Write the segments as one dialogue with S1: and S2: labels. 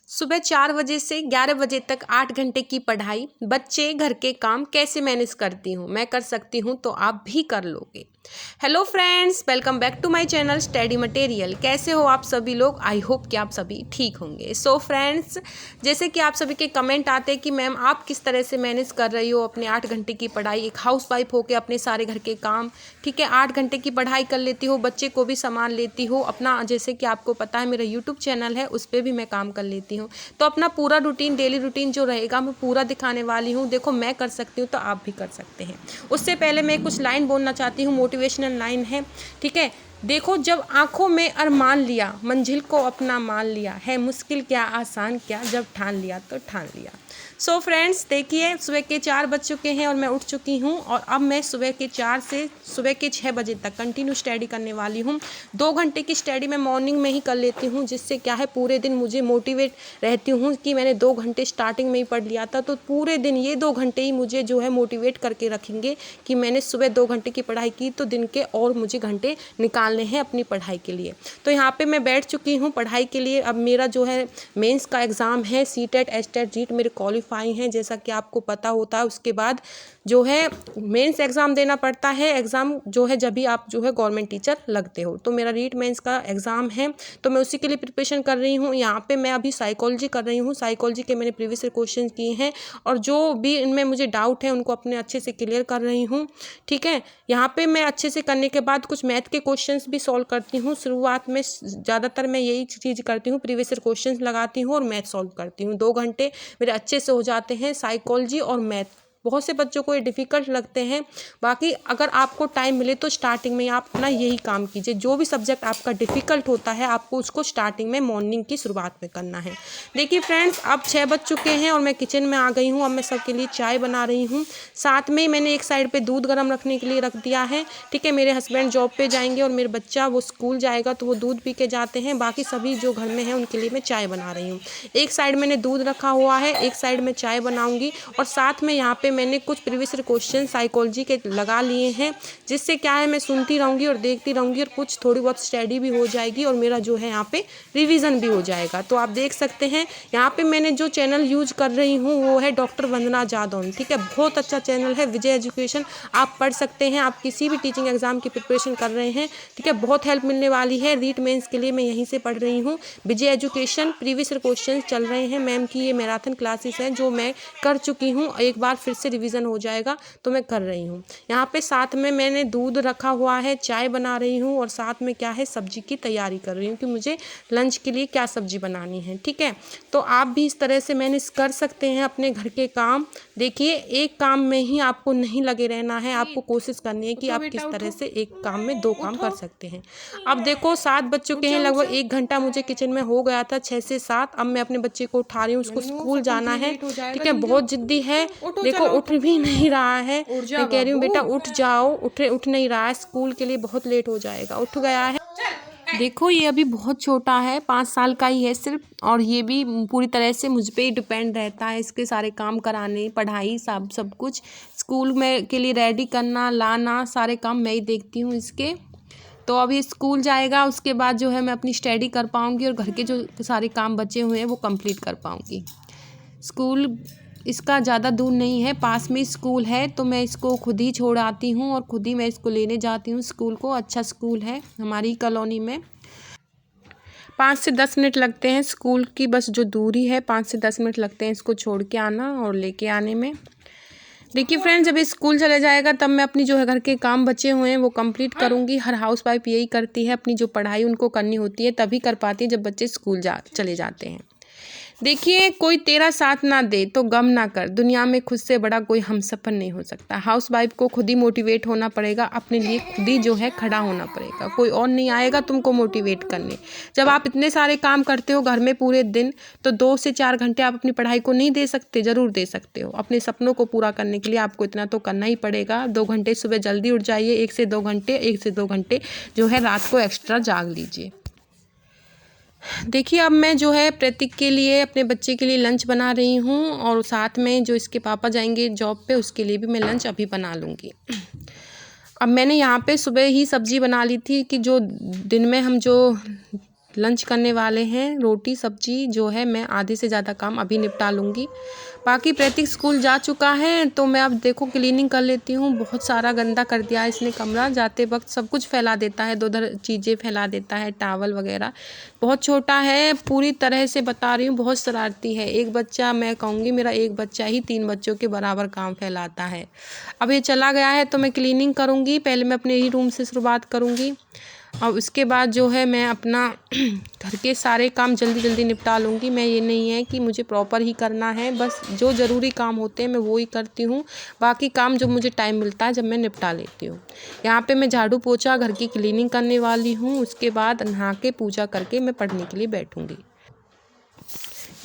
S1: सुबह 4 बजे से 11 बजे तक 8 घंटे की पढ़ाई, बच्चे, घर के काम कैसे मैनेज करती हूँ? मैं कर सकती हूँ तो आप भी कर लोगे। Hello friends, welcome back to my channel study material. कैसे हो आप सभी लोग? आई होप कि आप सभी ठीक होंगे। सो फ्रेंड्स, जैसे कि आप सभी के कमेंट आते हैं कि मैम आप किस तरह से मैनेज कर रही हो अपने 8 घंटे की पढ़ाई, एक हाउसवाइफ होकर अपने सारे घर के काम, ठीक है, 8 घंटे की पढ़ाई कर लेती हो, बच्चे को भी संभाल लेती हो, अपना जैसे कि आपको पता है मेरा यूट्यूब चैनल है उस पर भी मैं काम कर लेती हूँ। तो अपना पूरा रूटीन, डेली रूटीन जो रहेगा मैं पूरा दिखाने वाली हूँ। देखो, मैं कर सकती हूँ तो आप भी कर सकते हैं। उससे पहले मैं कुछ लाइन बोलना चाहती हूँ, मोटिवेशनल लाइन है, ठीक है। देखो, जब आंखों में अरमान लिया, मंजिल को अपना मान लिया, है मुश्किल क्या आसान क्या, जब ठान लिया तो ठान लिया। सो फ्रेंड्स, देखिए सुबह के 4 बज चुके हैं और मैं उठ चुकी हूँ और अब मैं सुबह के 4 से सुबह के 6 बजे तक कंटिन्यू स्टडी करने वाली हूँ। 2 घंटे की स्टडी मैं मॉर्निंग में ही कर लेती हूँ, जिससे क्या है पूरे दिन मुझे मोटिवेट रहती हूँ कि मैंने 2 घंटे स्टार्टिंग में ही पढ़ लिया था, तो पूरे दिन ये 2 घंटे ही मुझे जो है मोटिवेट करके रखेंगे कि मैंने सुबह 2 घंटे की पढ़ाई की, तो दिन के और मुझे घंटे निकालने हैं अपनी पढ़ाई के लिए। तो यहाँ पे मैं बैठ चुकी हूँ पढ़ाई के लिए। अब मेरा जो है मेंस का एग्ज़ाम है, सीटेट, एस्टेट, जीट मेरे क्वालिफाई हैं, जैसा कि आपको पता होता है। उसके बाद जो है मेंस एग्ज़ाम देना पड़ता है, एग्ज़ाम जो है जब भी आप जो है गवर्नमेंट टीचर लगते हो। तो मेरा रीट मेंस का एग्ज़ाम है, तो मैं उसी के लिए प्रिपरेशन कर रही हूँ। यहाँ पे मैं अभी साइकोलॉजी कर रही हूँ। साइकोलॉजी के मैंने प्रीवियस क्वेश्चन किए हैं और जो भी इनमें मुझे डाउट है उनको अपने अच्छे से क्लियर कर रही हूँ, ठीक है। यहाँ पे मैं अच्छे से करने के बाद कुछ मैथ के क्वेश्चंस भी सॉल्व करती हूँ। शुरुआत में ज़्यादातर मैं यही चीज़ करती हूँ, प्रीवियस क्वेश्चंस लगाती हूँ और मैथ सॉल्व करती हूँ। 2 घंटे मेरे अच्छे से हो जाते हैं साइकोलॉजी और मैथ। बहुत से बच्चों को ये डिफ़िकल्ट लगते हैं, बाकी अगर आपको टाइम मिले तो स्टार्टिंग में आप अपना यही काम कीजिए। जो भी सब्जेक्ट आपका डिफ़िकल्ट होता है आपको उसको स्टार्टिंग में मॉर्निंग की शुरुआत में करना है। देखिए फ्रेंड्स, अब 6 बज चुके हैं और मैं किचन में आ गई हूँ। अब मैं सबके लिए चाय बना रही हूँ, साथ में मैंने एक साइड पे दूध गर्म रखने के लिए रख दिया है, ठीक है। मेरे हस्बैंड जॉब पे जाएंगे और मेरा बच्चा वो स्कूल जाएगा तो वो दूध पी के जाते हैं। बाकी सभी जो घर में हैं उनके लिए मैं चाय बना रही हूँ। एक साइड मैंने दूध रखा हुआ है, एक साइड में चाय बनाऊँगी और साथ में यहाँ पे मैंने कुछ प्रीवियस क्वेश्चन साइकोलॉजी के लगा लिए हैं, जिससे क्या है मैं सुनती रहूँगी और देखती रहूँगी और कुछ थोड़ी बहुत स्टडी भी हो जाएगी और मेरा जो है यहाँ पे रिवीजन भी हो जाएगा। तो आप देख सकते हैं यहाँ पे मैंने जो चैनल यूज कर रही हूँ वो है डॉक्टर वंदना जादौन, ठीक है। बहुत अच्छा चैनल है, विजय एजुकेशन। आप पढ़ सकते हैं, आप किसी भी टीचिंग एग्जाम की प्रिपरेशन कर रहे हैं, ठीक है, बहुत हेल्प मिलने वाली है। रीट मेंस के लिए मैं यहीं से पढ़ रही हूँ, विजय एजुकेशन। प्रीवियस क्वेश्चन चल रहे हैं, मैम की ये मैराथन क्लासेस हैं जो मैं कर चुकी हूँ, एक बार फिर से रिवीजन हो जाएगा तो मैं कर रही हूँ। यहाँ पे साथ में मैंने दूध रखा हुआ है, चाय बना रही हूँ और साथ में क्या है सब्जी की तैयारी कर रही हूँ कि मुझे लंच के लिए क्या सब्जी बनानी है, ठीक है। तो आप भी इस तरह से मैनेज कर सकते हैं अपने घर के काम। देखिए, एक काम में ही आपको नहीं लगे रहना है, आपको कोशिश करनी है कि आप किस तरह से एक काम में 2 काम कर सकते हैं। अब देखो 7 बज चुके हैं, लगभग 1 घंटा मुझे किचन में हो गया था, 6 से 7। अब मैं अपने बच्चे को उठा रही हूँ, उसको स्कूल जाना है, ठीक है। बहुत जिद्दी है, देखो उठ भी नहीं रहा है। मैं कह रही हूँ बेटा उठ जाओ, उठ नहीं रहा है, स्कूल के लिए बहुत लेट हो जाएगा। उठ गया है। देखो, ये अभी बहुत छोटा है, 5 साल का ही है सिर्फ, और ये भी पूरी तरह से मुझ पे ही डिपेंड रहता है। इसके सारे काम कराने, पढ़ाई, सब कुछ स्कूल में के लिए रेडी करना, लाना, सारे काम मैं ही देखती हूँ इसके। तो अभी स्कूल जाएगा, उसके बाद जो है मैं अपनी स्टडी कर पाऊँगी और घर के जो सारे काम बचे हुए हैं वो कंप्लीट कर पाऊँगी। स्कूल इसका ज़्यादा दूर नहीं है, पास में स्कूल है, तो मैं इसको खुद ही छोड़ आती हूँ और खुद ही मैं इसको लेने जाती हूँ स्कूल को। अच्छा स्कूल है हमारी कॉलोनी में। 5 से 10 मिनट लगते हैं स्कूल की बस जो दूरी है, 5 से 10 मिनट लगते हैं इसको छोड़ के आना और लेके आने में। देखिए फ्रेंड्स, जब ये स्कूल चले जाएगा तब मैं अपनी जो है घर के काम बचे हुए हैं वो कंप्लीट करूँगी। हर हाउस वाइफ यही करती है, अपनी जो पढ़ाई उनको करनी होती है तभी कर पाती है जब बच्चे स्कूल चले जाते हैं। देखिए, कोई तेरा साथ ना दे तो गम ना कर, दुनिया में खुद से बड़ा कोई हमसफ़र नहीं हो सकता। हाउस वाइफ को खुद ही मोटिवेट होना पड़ेगा, अपने लिए खुद ही जो है खड़ा होना पड़ेगा, कोई और नहीं आएगा तुमको मोटिवेट करने। जब आप इतने सारे काम करते हो घर में पूरे दिन, तो 2 से 4 घंटे आप अपनी पढ़ाई को नहीं दे सकते? ज़रूर दे सकते हो। अपने सपनों को पूरा करने के लिए आपको इतना तो करना ही पड़ेगा। 2 घंटे सुबह जल्दी उठ जाइए, 1 से 2 घंटे जो है रात को एक्स्ट्रा जाग लीजिए। देखिए, अब मैं जो है प्रतीक के लिए, अपने बच्चे के लिए लंच बना रही हूँ और साथ में जो इसके पापा जाएंगे जॉब पे उसके लिए भी मैं लंच अभी बना लूँगी। अब मैंने यहाँ पे सुबह ही सब्ज़ी बना ली थी कि जो दिन में हम जो लंच करने वाले हैं। रोटी सब्जी जो है मैं आधे से ज़्यादा काम अभी निपटा लूँगी। बाकी प्रतीक स्कूल जा चुका है तो मैं अब देखो क्लीनिंग कर लेती हूँ। बहुत सारा गंदा कर दिया है इसने कमरा, जाते वक्त सब कुछ फैला देता है, इधर उधर चीज़ें फैला देता है, टावल वगैरह। बहुत छोटा है, पूरी तरह से बता रही हूँ, बहुत शरारती है। एक बच्चा, मैं कहूँगी मेरा एक बच्चा ही 3 बच्चों के बराबर काम फैलाता है। अब ये चला गया है तो मैं क्लीनिंग करूँगी। पहले मैं अपने ही रूम से शुरुआत करूँगी और उसके बाद जो है मैं अपना घर के सारे काम जल्दी जल्दी निपटा लूँगी। मैं ये नहीं है कि मुझे प्रॉपर ही करना है, बस जो ज़रूरी काम होते हैं मैं वो ही करती हूँ। बाकी काम जो मुझे टाइम मिलता है जब मैं निपटा लेती हूँ। यहाँ पे मैं झाड़ू पोछा घर की क्लीनिंग करने वाली हूँ। उसके बाद नहा के पूजा करके मैं पढ़ने के लिए बैठूँगी।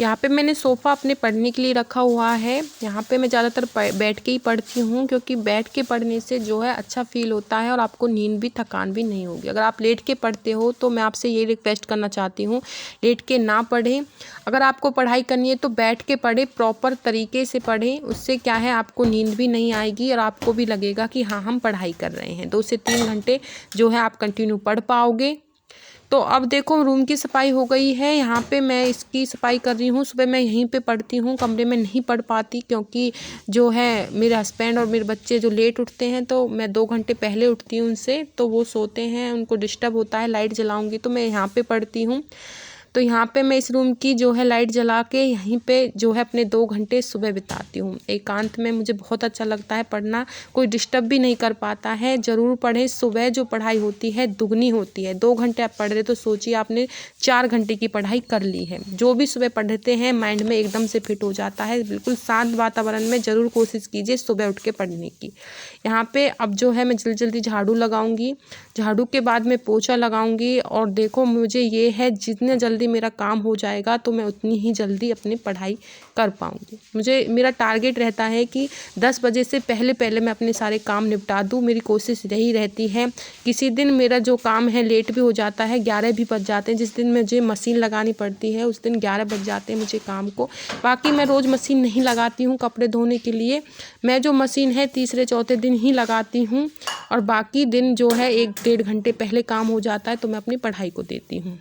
S1: यहाँ पे मैंने सोफ़ा अपने पढ़ने के लिए रखा हुआ है। यहाँ पे मैं ज़्यादातर बैठ के ही पढ़ती हूँ, क्योंकि बैठ के पढ़ने से जो है अच्छा फ़ील होता है और आपको नींद भी, थकान भी नहीं होगी। अगर आप लेट के पढ़ते हो तो मैं आपसे ये रिक्वेस्ट करना चाहती हूँ, लेट के ना पढ़ें। अगर आपको पढ़ाई करनी है तो बैठ के पढ़ें, प्रॉपर तरीके से पढ़ें। उससे क्या है, आपको नींद भी नहीं आएगी और आपको भी लगेगा कि हाँ हम पढ़ाई कर रहे हैं। 2 से 3 घंटे जो है आप कंटिन्यू पढ़ पाओगे। तो अब देखो रूम की सफाई हो गई है। यहाँ पे मैं इसकी सफाई कर रही हूँ। सुबह मैं यहीं पे पढ़ती हूँ, कमरे में नहीं पढ़ पाती, क्योंकि जो है मेरे हस्बैंड और मेरे बच्चे जो लेट उठते हैं तो मैं 2 घंटे पहले उठती हूँ उनसे, तो वो सोते हैं, उनको डिस्टर्ब होता है। लाइट जलाऊँगी तो मैं यहाँ पे पढ़ती हूँ। तो यहाँ पे मैं इस रूम की जो है लाइट जला के यहीं पे जो है अपने 2 घंटे सुबह बिताती हूँ। एकांत में मुझे बहुत अच्छा लगता है पढ़ना, कोई डिस्टर्ब भी नहीं कर पाता है। ज़रूर पढ़ें, सुबह जो पढ़ाई होती है दुगनी होती है। 2 घंटे आप पढ़ रहे तो सोचिए आपने 4 घंटे की पढ़ाई कर ली है। जो भी सुबह पढ़ते हैं माइंड में एकदम से फिट हो जाता है। बिल्कुल शांत वातावरण में ज़रूर कोशिश कीजिए सुबह उठ के पढ़ने की। यहाँ पे अब जो है मैं जल्दी जल्दी झाड़ू लगाऊंगी, झाड़ू के बाद मैं पोछा लगाऊंगी। और देखो मुझे ये है, जितने जल्दी मेरा काम हो जाएगा तो मैं उतनी ही जल्दी अपनी पढ़ाई कर पाऊंगी। मुझे, मेरा टारगेट रहता है कि 10 बजे से पहले पहले मैं अपने सारे काम निपटा दूं। मेरी कोशिश यही रहती है। किसी दिन मेरा जो काम है लेट भी हो जाता है, 11 भी बज जाते हैं। जिस दिन मुझे मशीन लगानी पड़ती है उस दिन 11 बज जाते हैं मुझे काम को। बाकी मैं रोज़ मशीन नहीं लगाती हूँ कपड़े धोने के लिए। मैं जो मशीन है तीसरे चौथे दिन ही लगाती हूँ, और बाकी दिन जो है 1-1.5 घंटे पहले काम हो जाता है तो मैं अपनी पढ़ाई को देती हूँ।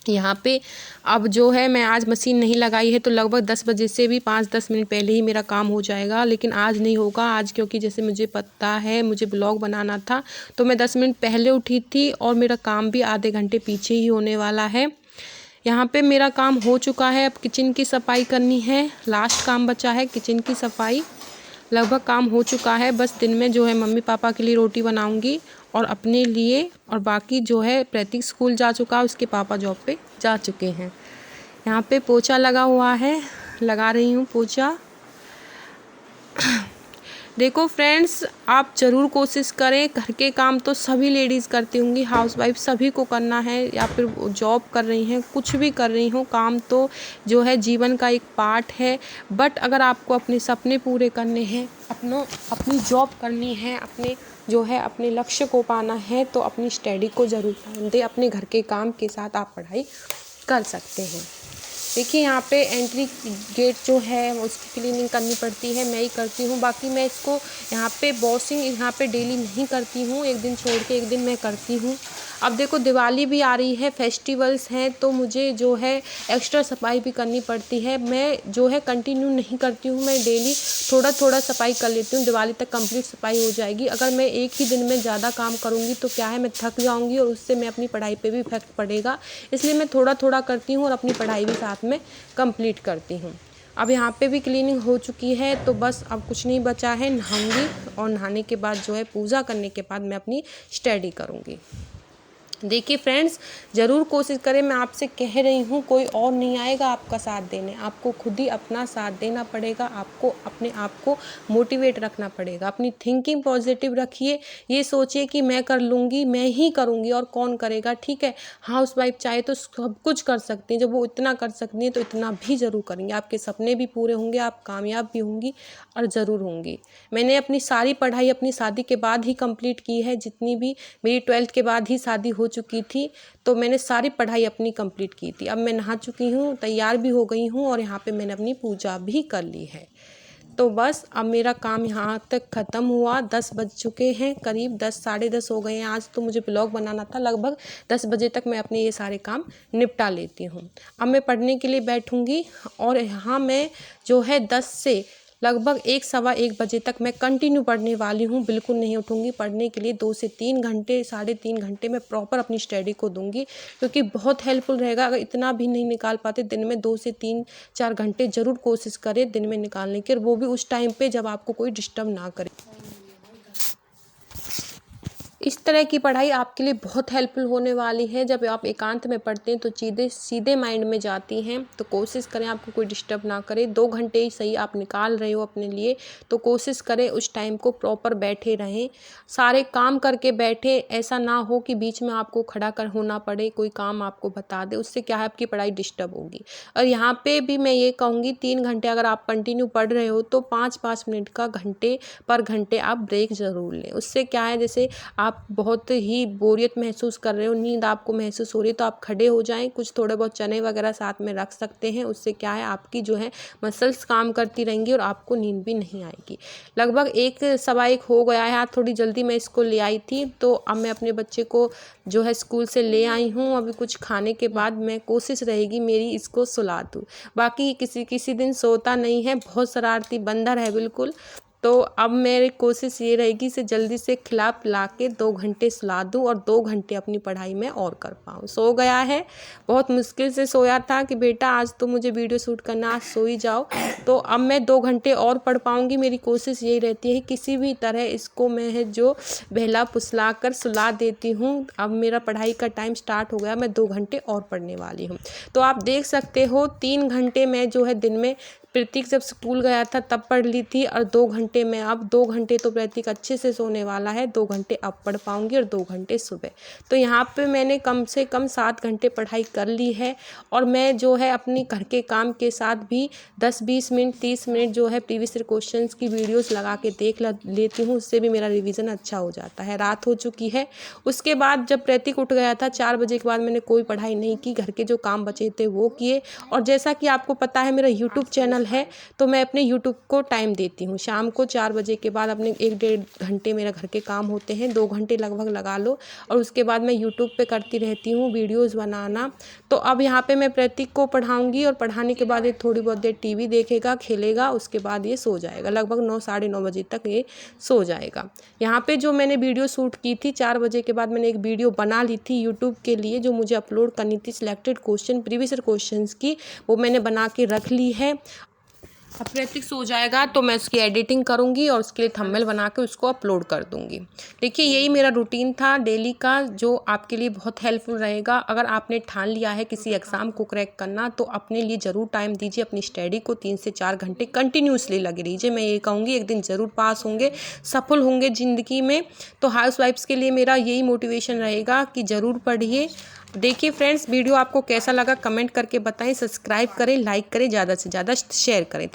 S1: यहाँ पे अब जो है मैं आज मशीन नहीं लगाई है तो लगभग 10 बजे से भी 5-10 मिनट पहले ही मेरा काम हो जाएगा। लेकिन आज नहीं होगा, आज क्योंकि जैसे मुझे पता है मुझे ब्लॉग बनाना था तो मैं 10 मिनट पहले उठी थी और मेरा काम भी आधे घंटे पीछे ही होने वाला है। यहाँ पे मेरा काम हो चुका है। अब किचन की सफाई करनी है, लास्ट काम बचा है किचन की सफाई। लगभग काम हो चुका है। बस दिन में जो है मम्मी पापा के लिए रोटी बनाऊंगी और अपने लिए, और बाकी जो है प्रतीक स्कूल जा चुका है, उसके पापा जॉब पे जा चुके हैं। यहाँ पे पोछा लगा हुआ है, लगा रही हूँ पोछा। देखो फ्रेंड्स, आप ज़रूर कोशिश करें। घर के काम तो सभी लेडीज़ करती होंगी, हाउसवाइफ सभी को करना है, या फिर जॉब कर रही हैं, कुछ भी कर रही हो, काम तो जो है जीवन का एक पार्ट है। बट अगर आपको अपने सपने पूरे करने हैं, अपनी जॉब करनी है, अपने जो है अपने लक्ष्य को पाना है, तो अपनी स्टडी को ज़रूर टाइम दें। अपने घर के काम के साथ आप पढ़ाई कर सकते हैं। देखिए यहाँ पे एंट्री गेट जो है उसकी क्लीनिंग करनी पड़ती है, मैं ही करती हूँ। बाकी मैं इसको यहाँ पे वॉशिंग यहाँ पे डेली नहीं करती हूँ, एक दिन छोड़ के एक दिन मैं करती हूँ। अब देखो दिवाली भी आ रही है, फेस्टिवल्स हैं, तो मुझे जो है एक्स्ट्रा सफाई भी करनी पड़ती है। मैं जो है कंटिन्यू नहीं करती हूँ, मैं डेली थोड़ा थोड़ा सफाई कर लेती हूँ। दिवाली तक कंप्लीट सफाई हो जाएगी। अगर मैं एक ही दिन में ज़्यादा काम करूँगी तो क्या है, मैं थक जाऊँगी और उससे मैं अपनी पढ़ाई पे भी इफेक्ट पड़ेगा। इसलिए मैं थोड़ा थोड़ा करती हूँ और अपनी पढ़ाई भी साथ में कंप्लीट करती हूँ। अब यहाँ पे भी क्लीनिंग हो चुकी है, तो बस अब कुछ नहीं बचा है, नहाऊंगी और नहाने के बाद जो है पूजा करने के बाद मैं अपनी स्टडी करूँगी। देखिए फ्रेंड्स, ज़रूर कोशिश करें, मैं आपसे कह रही हूँ, कोई और नहीं आएगा आपका साथ देने, आपको खुद ही अपना साथ देना पड़ेगा। आपको अपने आप को मोटिवेट रखना पड़ेगा। अपनी थिंकिंग पॉजिटिव रखिए, ये सोचिए कि मैं कर लूँगी, मैं ही करूँगी और कौन करेगा। ठीक है, हाउसवाइफ चाहे तो सब कुछ कर सकती हैं, जब वो इतना कर सकती हैं तो इतना भी ज़रूर करेंगे। आपके सपने भी पूरे होंगे, आप कामयाब भी होंगी और ज़रूर होंगी। मैंने अपनी सारी पढ़ाई अपनी शादी के बाद ही कंप्लीट की है, जितनी भी मेरी 12th के बाद ही शादी हो चुकी थी, तो मैंने सारी पढ़ाई अपनी कंप्लीट की थी। अब मैं नहा चुकी हूँ, तैयार भी हो गई हूँ और यहाँ पे मैंने अपनी पूजा भी कर ली है। तो बस अब मेरा काम यहाँ तक ख़त्म हुआ। 10 बज चुके हैं, करीब 10 साढ़े 10 हो गए हैं। आज तो मुझे ब्लॉग बनाना था, लगभग 10 बजे तक मैं अपने ये सारे काम निपटा लेती हूँ। अब मैं पढ़ने के लिए बैठूँगी और यहाँ मैं जो है 10 से लगभग 1 सवा 1 बजे तक मैं कंटिन्यू पढ़ने वाली हूँ। बिल्कुल नहीं उठूँगी पढ़ने के लिए। 2 से 3 घंटे, साढ़े 3 घंटे मैं प्रॉपर अपनी स्टडी को दूँगी, क्योंकि बहुत हेल्पफुल रहेगा। अगर इतना भी नहीं निकाल पाते दिन में 2 से 3-4 घंटे ज़रूर कोशिश करें दिन में निकालने की, और वो भी उस टाइम पे जब आपको कोई डिस्टर्ब ना करे। इस तरह की पढ़ाई आपके लिए बहुत हेल्पफुल होने वाली है। जब आप एकांत में पढ़ते हैं तो चीज़ें सीधे माइंड में जाती हैं। तो कोशिश करें आपको कोई डिस्टर्ब ना करे। 2 घंटे ही सही आप निकाल रहे हो अपने लिए, तो कोशिश करें उस टाइम को प्रॉपर बैठे रहें, सारे काम करके बैठे। ऐसा ना हो कि बीच में आपको खड़ा कर होना पड़े, कोई काम आपको बता दे, उससे क्या है आपकी पढ़ाई डिस्टर्ब होगी। और यहाँ पे भी मैं ये कहूँगी 3 घंटे अगर आप कंटिन्यू पढ़ रहे हो तो 5-5 मिनट का घंटे पर घंटे आप ब्रेक ज़रूर लें। उससे क्या है, जैसे आप बहुत ही बोरियत महसूस कर रहे हो, नींद आपको महसूस हो रही है, तो आप खड़े हो जाएं, कुछ थोड़े बहुत चने वगैरह साथ में रख सकते हैं। उससे क्या है आपकी जो है मसल्स काम करती रहेंगी और आपको नींद भी नहीं आएगी। लगभग 1 सवा 1 हो गया है। आज थोड़ी जल्दी मैं इसको ले आई थी, तो अब मैं अपने बच्चे को जो है स्कूल से ले आई हूँ। अभी कुछ खाने के बाद मैं कोशिश रहेगी मेरी इसको सुला दूँ। बाकी किसी दिन सोता नहीं है, बहुत शरारती बंदर है बिल्कुल। तो अब मेरी कोशिश ये रहेगी इसे जल्दी से खिला पिला के 2 घंटे सुला दूँ और 2 घंटे अपनी पढ़ाई में और कर पाऊँ। सो गया है, बहुत मुश्किल से सोया था कि बेटा आज तो मुझे वीडियो शूट करना, आज सो ही जाओ। तो अब मैं 2 घंटे और पढ़ पाऊँगी। मेरी कोशिश यही रहती है किसी भी तरह इसको मैं है जो बहला फुसला कर सुला देती हूँ। अब मेरा पढ़ाई का टाइम स्टार्ट हो गया, मैं 2 घंटे और पढ़ने वाली हूँ। तो आप देख सकते हो 3 घंटे मैं जो है दिन में प्रतीक जब स्कूल गया था तब पढ़ ली थी, और 2 घंटे में अब 2 घंटे तो प्रतीक अच्छे से सोने वाला है, 2 घंटे अब पढ़ पाऊँगी और 2 घंटे सुबह। तो यहाँ पे मैंने कम से कम 7 घंटे पढ़ाई कर ली है। और मैं जो है अपनी घर के काम के साथ भी 10-20 मिनट 30 मिनट जो है प्रीवियस ईयर क्वेश्चंस की वीडियोस लगा के देख लेती हूँ। उससे भी मेरा रिवीजन अच्छा हो जाता है। रात हो चुकी है। उसके बाद जब प्रतीक उठ गया था 4 बजे के बाद मैंने कोई पढ़ाई नहीं की, घर के जो काम बचे थे वो किए। और जैसा कि आपको पता है मेरा यूट्यूब चैनल है, तो मैं अपने यूट्यूब को टाइम देती हूँ। शाम को 4 बजे के बाद अपने 1-1.5 घंटे मेरा घर के काम होते हैं, 2 घंटे लगभग लगा लो। और उसके बाद मैं यूट्यूब पे करती रहती हूँ वीडियोस बनाना। तो अब यहाँ पे मैं प्रतीक को पढ़ाऊँगी और पढ़ाने के बाद ये थोड़ी बहुत देर टीवी देखेगा, खेलेगा, उसके बाद ये सो जाएगा। लगभग 9 साढ़े 9 बजे तक ये सो जाएगा। यहाँ पे जो मैंने वीडियो शूट की थी 4 बजे के बाद मैंने एक वीडियो बना ली थी यूट्यूब के लिए, जो मुझे अपलोड करनी थी selected question previous year questions की, वो मैंने बना के रख ली है। अब प्रतीक सो जाएगा तो मैं उसकी एडिटिंग करूँगी और उसके लिए थंबनेल बना के उसको अपलोड कर दूँगी। देखिए यही मेरा रूटीन था डेली का, जो आपके लिए बहुत हेल्पफुल रहेगा। अगर आपने ठान लिया है किसी एग्ज़ाम को क्रैक करना, तो अपने लिए ज़रूर टाइम दीजिए, अपनी स्टडी को 3 से 4 घंटे कंटिन्यूसली लगे रहिए। मैं ये कहूँगी एक दिन ज़रूर पास होंगे, सफल होंगे ज़िंदगी में। तो हाउसवाइफ्स के लिए मेरा यही मोटिवेशन रहेगा कि ज़रूर पढ़िए। देखिए फ्रेंड्स, वीडियो आपको कैसा लगा कमेंट करके बताएं, सब्सक्राइब करें, लाइक करें, ज़्यादा से ज़्यादा शेयर करें।